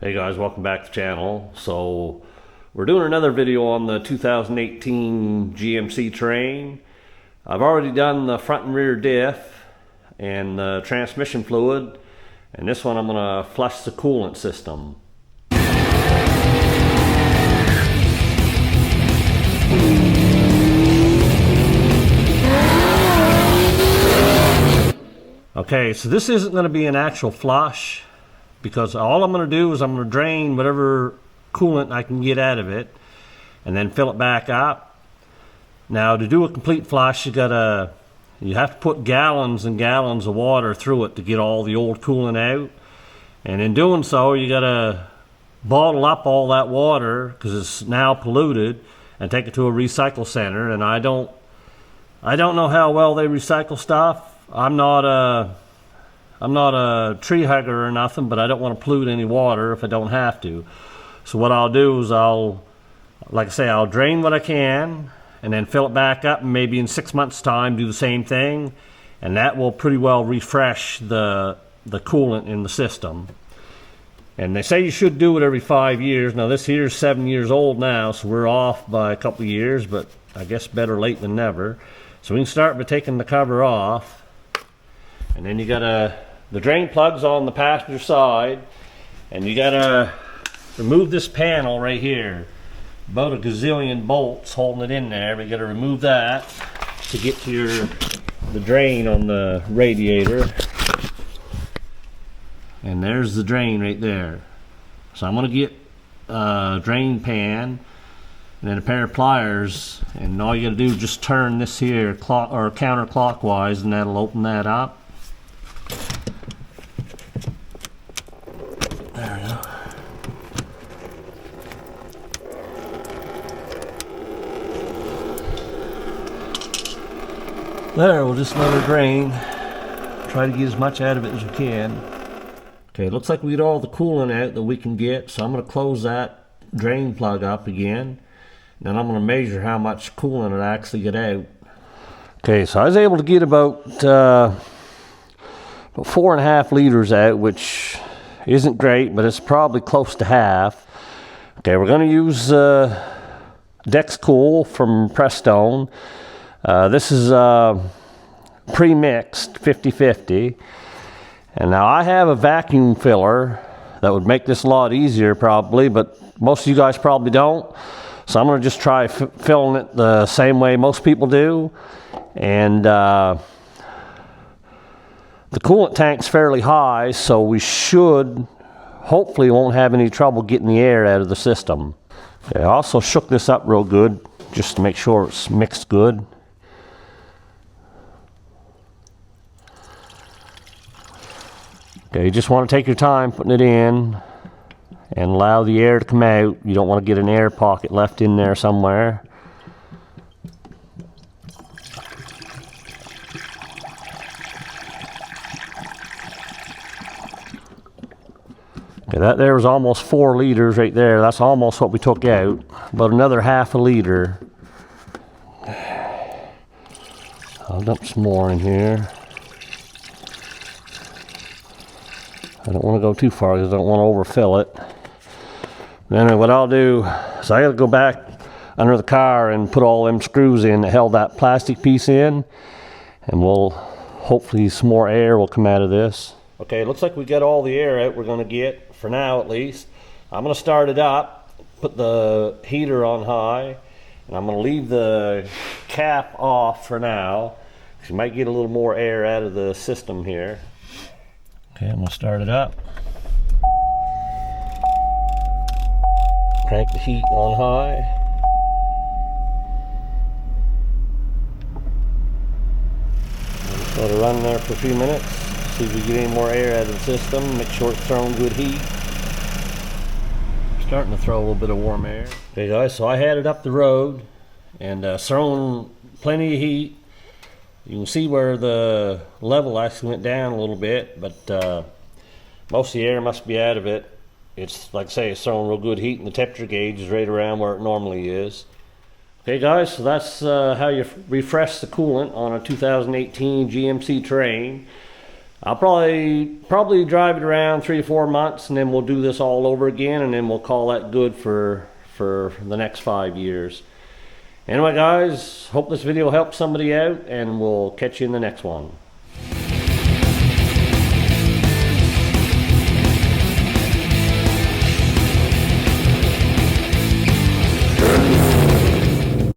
Hey guys, welcome back to the channel. So we're doing another video on the 2018 GMC Terrain. I've already done the front and rear diff and the transmission fluid, and this one I'm going to flush the coolant system. Okay, so this isn't going to be an actual flush, because all I'm going to do is I'm going to drain whatever coolant I can get out of it and then fill it back up. Now, to do a complete flush, you have to put gallons and gallons of water through it to get all the old coolant out. And in doing so, you got to bottle up all that water because it's now polluted and take it to a recycle center. And I don't know how well they recycle stuff. I'm not a tree hugger or nothing, but I don't want to pollute any water if I don't have to. So what I'll do is I'll drain what I can and then fill it back up, and maybe in 6 months' time do the same thing, and that will pretty well refresh the coolant in the system. And they say you should do it every 5 years. Now this here is 7 years old now, so we're off by a couple of years, but I guess better late than never. So we can start by taking the cover off. And then you got the drain plug's on the passenger side, and you gotta remove this panel right here. About a gazillion bolts holding it in there. We gotta remove that to get to the drain on the radiator. And there's the drain right there. So I'm gonna get a drain pan and then a pair of pliers, and all you gotta do is just turn this here counterclockwise, and that'll open that up. There we go. There, we'll just let her drain. Try to get as much out of it as we can. Okay, it looks like we get all the coolant out that we can get, so I'm going to close that drain plug up again. Then I'm going to measure how much coolant it actually get out. Okay, so I was able to get about 4.5 liters out, which isn't great, but it's probably close to half. Okay, we're going to use Dex Cool from Prestone. This is pre-mixed 50-50. And now I have a vacuum filler that would make this a lot easier probably, but most of you guys probably don't. So I'm going to just try filling it the same way most people do. And the coolant tank's fairly high, so we hopefully won't have any trouble getting the air out of the system. Okay, I also shook this up real good just to make sure it's mixed good. Okay, you just want to take your time putting it in and allow the air to come out. You don't want to get an air pocket left in there somewhere. Okay, that there was almost 4 liters right there. That's almost what we took out. About another half a liter. I'll dump some more in here. I don't want to go too far because I don't want to overfill it. Then what I'll do is I got to go back under the car and put all them screws in that held that plastic piece in, and hopefully some more air will come out of this. Okay, it looks like we got all the air out we're going to get, for now at least. I'm going to start it up, put the heater on high, and I'm going to leave the cap off for now, because you might get a little more air out of the system here. Okay, I'm going to start it up. Crank the heat on high. Just let it run there for a few minutes. See if we get any more air out of the system. Make sure it's throwing good heat. Starting to throw a little bit of warm air. Okay guys, so I had it up the road and thrown plenty of heat. You can see where the level actually went down a little bit, but most of the air must be out of it. It's, like I say, it's throwing real good heat, and the temperature gauge is right around where it normally is. Okay guys, so that's how you refresh the coolant on a 2018 GMC Terrain. I'll probably drive it around 3 to 4 months, and then we'll do this all over again, and then we'll call that good for the next 5 years. Anyway, guys, hope this video helps somebody out, and we'll catch you in the next one.